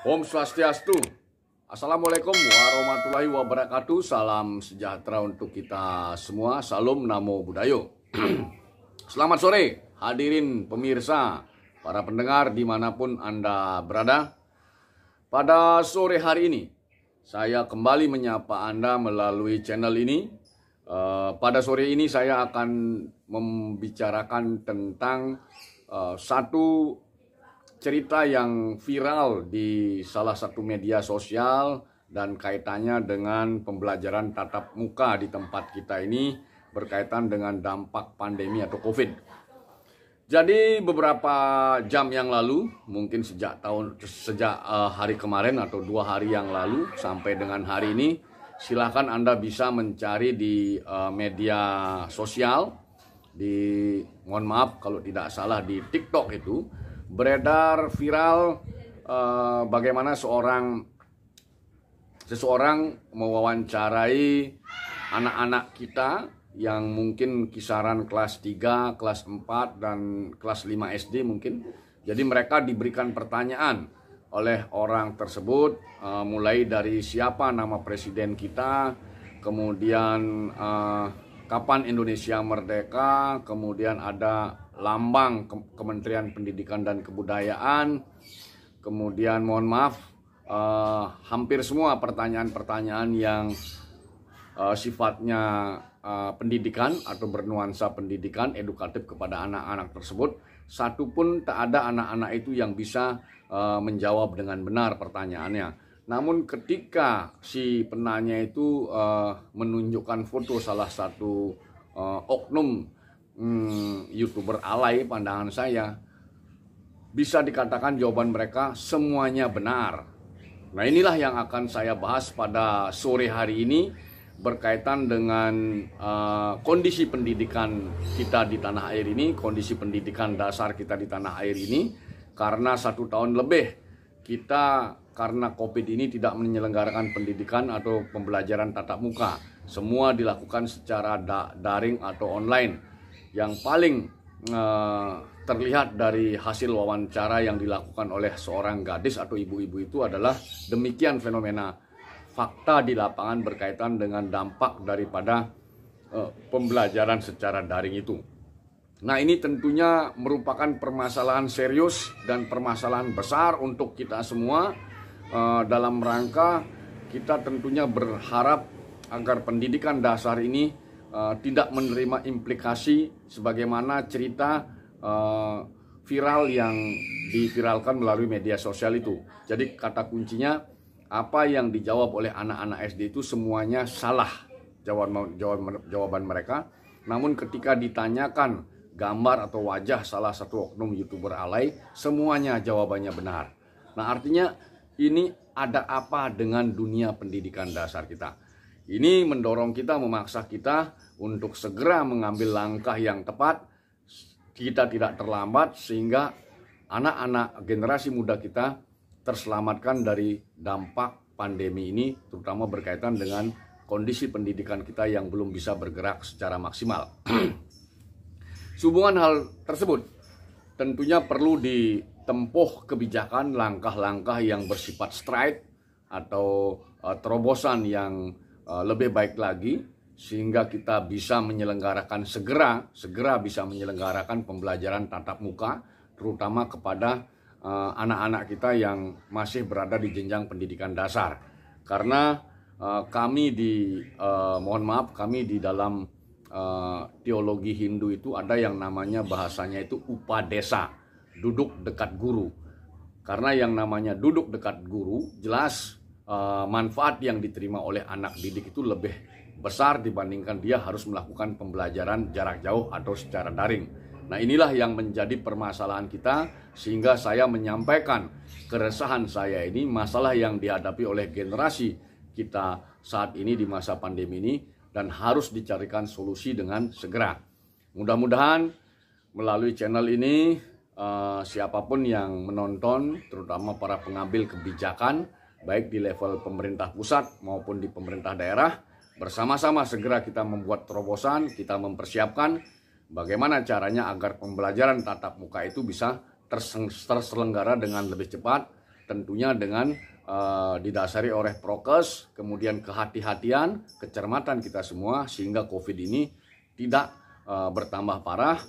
Om Swastiastu. Assalamualaikum warahmatullahi wabarakatuh. Salam sejahtera untuk kita semua. Salam Namo Buddhaya. Selamat sore hadirin pemirsa, para pendengar dimanapun Anda berada. Pada sore hari ini saya kembali menyapa Anda melalui channel ini. Pada sore ini saya akan membicarakan tentang satu cerita yang viral di salah satu media sosial dan kaitannya dengan pembelajaran tatap muka di tempat kita ini berkaitan dengan dampak pandemi atau COVID. Jadi beberapa jam yang lalu, mungkin sejak hari kemarin atau 2 hari yang lalu sampai dengan hari ini, silahkan Anda bisa mencari di media sosial, mohon maaf kalau tidak salah di TikTok itu, beredar viral bagaimana seseorang mewawancarai anak-anak kita yang mungkin kisaran kelas 3, kelas 4, dan kelas 5 SD mungkin. Jadi mereka diberikan pertanyaan oleh orang tersebut, mulai dari siapa nama presiden kita, kemudian kapan Indonesia merdeka, kemudian ada lambang Kementerian Pendidikan dan Kebudayaan, kemudian mohon maaf, hampir semua pertanyaan-pertanyaan yang sifatnya pendidikan atau bernuansa pendidikan edukatif kepada anak-anak tersebut, satu pun tak ada anak-anak itu yang bisa menjawab dengan benar pertanyaannya. Namun ketika si penanya itu menunjukkan foto salah satu oknum YouTuber alay, pandangan saya, bisa dikatakan jawaban mereka semuanya benar. Nah, inilah yang akan saya bahas pada sore hari ini berkaitan dengan kondisi pendidikan kita di tanah air ini, kondisi pendidikan dasar kita di tanah air ini, karena 1 tahun lebih kita karena COVID ini tidak menyelenggarakan pendidikan atau pembelajaran tatap muka. Semua dilakukan secara daring atau online. Yang paling terlihat dari hasil wawancara yang dilakukan oleh seorang gadis atau ibu-ibu itu adalah demikian fenomena fakta di lapangan berkaitan dengan dampak daripada pembelajaran secara daring itu. Nah, ini tentunya merupakan permasalahan serius dan permasalahan besar untuk kita semua. Dalam rangka kita tentunya berharap agar pendidikan dasar ini tidak menerima implikasi sebagaimana cerita viral yang diviralkan melalui media sosial itu. Jadi kata kuncinya, apa yang dijawab oleh anak-anak SD itu semuanya salah jawaban mereka. Namun ketika ditanyakan gambar atau wajah salah satu oknum YouTuber alay, semuanya jawabannya benar. Nah, artinya ini ada apa dengan dunia pendidikan dasar kita? Ini mendorong kita, memaksa kita untuk segera mengambil langkah yang tepat. Kita tidak terlambat sehingga anak-anak generasi muda kita terselamatkan dari dampak pandemi ini, terutama berkaitan dengan kondisi pendidikan kita yang belum bisa bergerak secara maksimal. Sehubungan hal tersebut, tentunya perlu ditempuh kebijakan langkah-langkah yang bersifat straight atau terobosan yang lebih baik lagi, sehingga kita bisa menyelenggarakan segera bisa menyelenggarakan pembelajaran tatap muka, terutama kepada anak-anak kita yang masih berada di jenjang pendidikan dasar. Karena kami di dalam teologi Hindu itu ada yang namanya bahasanya itu upadesa, duduk dekat guru. Karena yang namanya duduk dekat guru, jelas manfaat yang diterima oleh anak didik itu lebih besar dibandingkan dia harus melakukan pembelajaran jarak jauh atau secara daring. Nah, inilah yang menjadi permasalahan kita, sehingga saya menyampaikan keresahan saya ini, masalah yang dihadapi oleh generasi kita saat ini di masa pandemi ini, dan harus dicarikan solusi dengan segera. Mudah-mudahan melalui channel ini siapapun yang menonton, terutama para pengambil kebijakan, baik di level pemerintah pusat maupun di pemerintah daerah, bersama-sama segera kita membuat terobosan, kita mempersiapkan bagaimana caranya agar pembelajaran tatap muka itu bisa terselenggara dengan lebih cepat, tentunya dengan didasari oleh prokes, kemudian kehati-hatian, kecermatan kita semua, sehingga COVID ini tidak bertambah parah.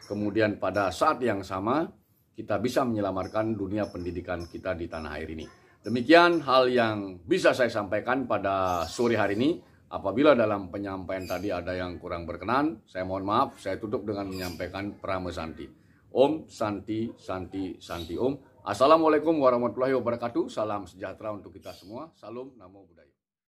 Kemudian pada saat yang sama kita bisa menyelamatkan dunia pendidikan kita di tanah air ini. Demikian hal yang bisa saya sampaikan pada sore hari ini. Apabila dalam penyampaian tadi ada yang kurang berkenan, saya mohon maaf. Saya tutup dengan menyampaikan Prama Santi. Om Santi Santi Santi Om. Assalamualaikum warahmatullahi wabarakatuh. Salam sejahtera untuk kita semua. Salam Namo Buddhaya.